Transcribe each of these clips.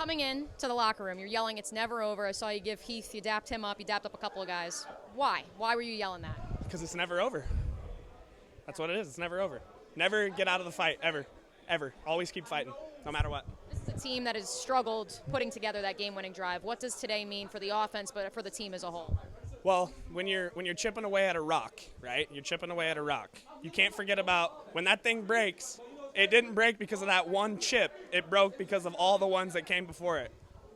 Coming in to the locker room, you're yelling, "It's never over." I saw you give Heath, you dapped him up, you dapped up a couple of guys. Why? Why were you yelling that? Because it's never over. That's what it is. It's never over. Never get out of the fight, ever. Ever. Always keep fighting, no matter what. This is a team that has struggled putting together that game-winning drive. What does today mean for the offense, but for the team as a whole? Well, when you're chipping away at a rock, right? You're chipping away at a rock. You can't forget about when that thing breaks. It didn't break because of that one chip. It broke because of all the ones that came before it.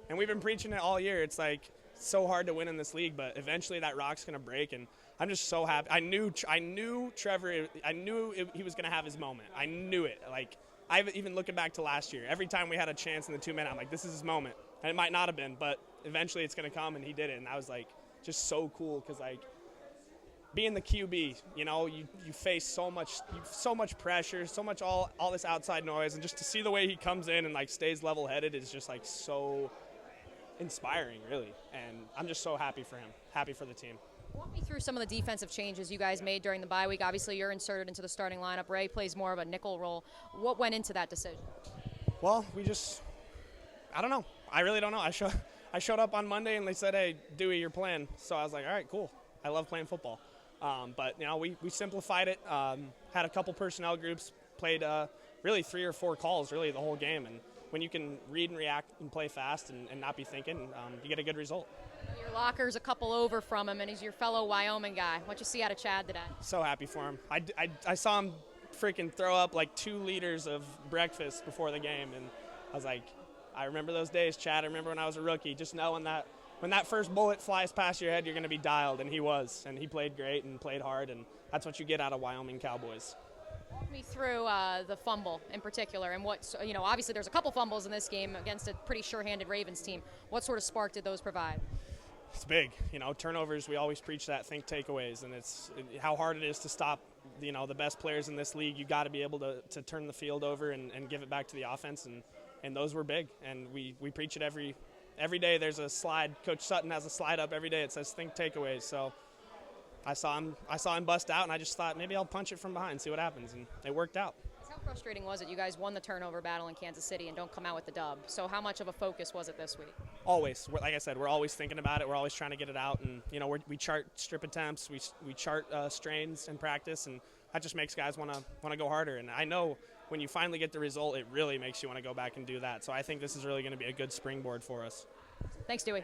And we've been preaching it all year. It's like so hard to win in this league, but eventually that rock's going to break, and I'm just so happy. I knew Trevor. I knew he was going to have his moment. I knew it. Like, even looking back to last year, every time we had a chance in the 2 minute, I'm like, this is his moment. And it might not have been, but eventually it's going to come, and he did it. And I was like, just so cool, because like being the QB, you know, you face so much pressure, so much all this outside noise, and just to see the way he comes in and like stays level-headed is just like so inspiring, really. And I'm just so happy for him, happy for the team. Walk me through some of the defensive changes you guys made during the bye week. Obviously, you're inserted into the starting lineup. Ray plays more of a nickel role. What went into that decision? Well, I don't know. I really don't know. I showed up on Monday and they said, "Hey, Dewey, you're playing." So I was like, all right, cool. I love playing football. But, you know, we simplified it, had a couple personnel groups, played really 3 or 4 calls really the whole game. And when you can read and react and play fast and not be thinking, you get a good result. Your locker's a couple over from him, and he's your fellow Wyoming guy. What you see out of Chad today? So happy for him. I saw him freaking throw up like 2 liters of breakfast before the game, and I was like, I remember those days, Chad. I remember when I was a rookie, just knowing that when that first bullet flies past your head, you're going to be dialed, and he was. And he played great and played hard, and that's what you get out of Wyoming Cowboys. Walk me through the fumble in particular, and what, you know, obviously there's a couple fumbles in this game against a pretty sure-handed Ravens team. What sort of spark did those provide? It's big. You know, turnovers, we always preach that, think takeaways, and it's how hard it is to stop, you know, the best players in this league. You got to be able to turn the field over and give it back to the offense, and those were big. And we preach it every day. There's a slide. Coach Sutton has a slide up every day. It says think takeaways. So I saw him bust out, and I just thought maybe I'll punch it from behind, see what happens, and it worked out. How frustrating was it? You guys won the turnover battle in Kansas City and don't come out with the dub. So how much of a focus was it this week? Always. Like I said, we're always thinking about it. We're always trying to get it out, and you know, we chart strip attempts, we chart strains in practice, and that just makes guys want to go harder. And I know when you finally get the result, it really makes you want to go back and do that. So I think this is really going to be a good springboard for us. Thanks, Dewey.